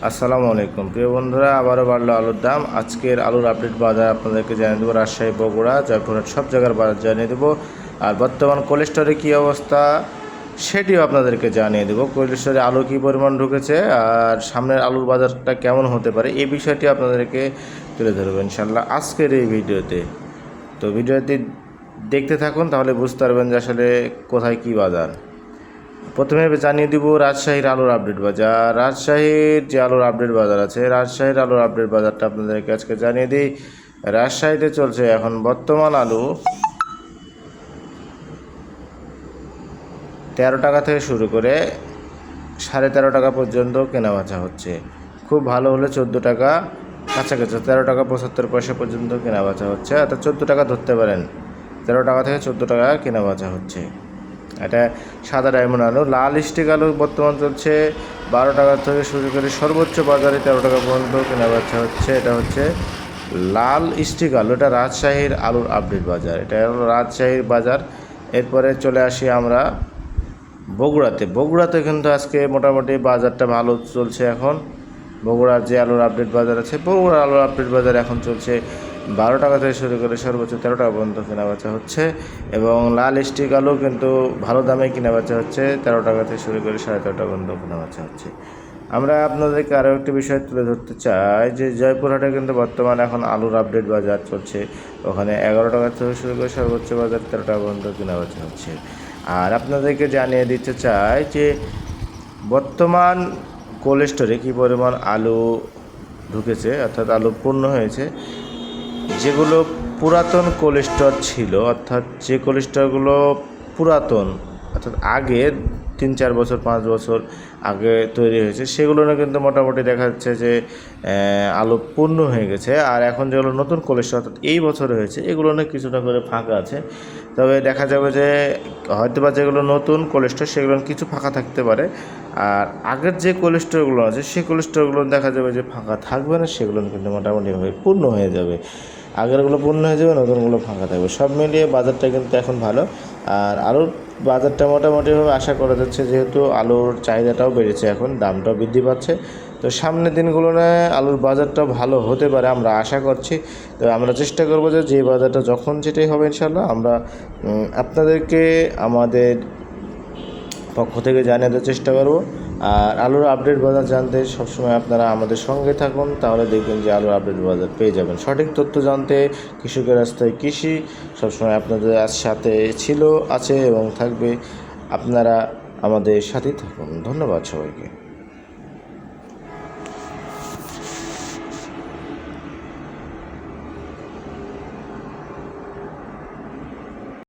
আসসালামু আলাইকুম প্রিয় বন্ধুরা, আবারও বাড়লো আলুর দাম। আজকের আলুর আপডেট বাজার আপনাদেরকে জানিয়ে দেবো। রাজশাহী, বগুড়া, জয়পুরহাট সব জায়গার বাজার জানিয়ে দেবো। আর বর্তমান কোল্ড স্টোরে কী অবস্থা সেটিও আপনাদেরকে জানিয়ে দেবো। কোল্ড স্টোরে আলু কী পরিমাণ ঢুকেছে আর সামনের আলুর বাজারটা কেমন হতে পারে এই বিষয়টি আপনাদেরকে তুলে ধরবো ইনশাল্লাহ আজকের এই ভিডিওতে। তো ভিডিওটি দেখতে থাকুন, তাহলে বুঝতে পারবেন যে আসলে কোথায় কী বাজার। প্রথমে জানিয়ে দিব রাজশাহীর আলুর আপডেট বাজার। রাজশাহীর যে আলুর আপডেট বাজার আছে, রাজশাহীর আলুর আপডেট বাজারটা আপনাদেরকে আজকে জানিয়ে দিই। রাজশাহীতে চলছে এখন বর্তমান আলু 13 টাকা থেকে শুরু করে 13.5 টাকা পর্যন্ত কেনাবেচা হচ্ছে। খুব ভালো হলে 14 টাকা কাছাকাছি, 13 টাকা 75 পয়সা পর্যন্ত কেনাবেচা হচ্ছে। অর্থাৎ 14 টাকা ধরতে পারেন, 13 টাকা থেকে 14 টাকা কেনাবেচা হচ্ছে। এটা সাদা ডায়মন্ড আলু। লাল স্টিক আলু বর্তমান চলছে 12 টাকা থেকে শুরু করে সর্বোচ্চ বাজারে 13 টাকা পর্যন্ত কেনাবেচা হচ্ছে। এটা হচ্ছে লাল স্টিক আলু। এটা রাজশাহীর আলুর আপডেট বাজার। এটা হলো রাজশাহীর বাজার। এরপরে চলে আসি আমরা বগুড়াতে কিন্তু আজকে মোটামুটি বাজারটা ভালো চলছে। এখন বগুড়ার যে আলুর আপডেট বাজার আছে, বগুড়ার আলুর আপডেট বাজার এখন চলছে 12 টাকা থেকে শুরু করে সর্বোচ্চ 13 টাকা পর্যন্ত কেনাবেচা হচ্ছে। এবং লাল স্টিক আলু কিন্তু ভালো দামে কেনাবেচা হচ্ছে, 13 টাকা থেকে শুরু করে 13.5 টাকা পর্যন্ত কেনাবেচা হচ্ছে। আমরা আপনাদেরকে আরও একটি বিষয় তুলে ধরতে চাই যে জয়পুরহাটে কিন্তু বর্তমানে এখন আলুর আপডেট বাজার চলছে। ওখানে 11 টাকা থেকে শুরু করে সর্বোচ্চ বাজার 13 টাকা পর্যন্ত কেনাবেচা হচ্ছে। আর আপনাদেরকে জানিয়ে দিতে চাই যে বর্তমান কোল্ড স্টোরে কী পরিমাণ আলু ঢুকেছে, অর্থাৎ আলু পূর্ণ হয়েছে। যেগুলো পুরাতন কোল্ড স্টোর ছিল, অর্থাৎ যে কোল্ড স্টোরগুলো পুরাতন, অর্থাৎ আগে 3-4 বছর 5 বছর আগে তৈরি হয়েছে, সেগুলো কিন্তু মোটামুটি দেখা যাচ্ছে যে আলু পূর্ণ হয়ে গেছে। আর এখন যেগুলো নতুন কোল্ড স্টোর অর্থাৎ এই বছর হয়েছে, এগুলো কিছুটা করে ফাঁকা আছে। তবে দেখা যাবে যে হয়তো বা যেগুলো নতুন কোল্ড স্টোর সেগুলো কিছু ফাঁকা থাকতে পারে। আর আগের যে কোল্ড স্টোরগুলো আছে সেই কোল্ড স্টোরগুলো দেখা যাবে যে ফাঁকা থাকবে না, সেগুলো কিন্তু মোটামুটি পূর্ণ হয়ে যাবে। আগেরগুলো পূর্ণ হয়ে যাবে, নতুনগুলো ফাঁকা থাকবে। সব মিলিয়ে বাজারটা কিন্তু এখন ভালো। আর আলুর বাজারটা মোটামুটিভাবে আশা করা যাচ্ছে, যেহেতু আলুর চাহিদাটাও বেড়েছে, এখন দামটাও বৃদ্ধি পাচ্ছে। তো সামনের দিনগুলোতে আলুর বাজারটাও ভালো হতে পারে আমরা আশা করছি। তো আমরা চেষ্টা করবো যে বাজারটা যখন যেটাই হবে ইনশাল্লাহ আমরা আপনাদেরকে আমাদের পক্ষ থেকে জানিয়ে দেওয়ার চেষ্টা করব। আর আলুর আপডেট বাজার জানতে সবসময় আপনারা আমাদের সঙ্গে থাকুন, তাহলে দেখবেন যে আলুর আপডেট বাজার পেয়ে যাবেন। সঠিক তথ্য জানতে কৃষকের রাস্তায় কৃষি সবসময় আপনাদের সাথে আছে এবং থাকবে। আপনারা আমাদের সাথেই থাকুন। ধন্যবাদ সবাইকে।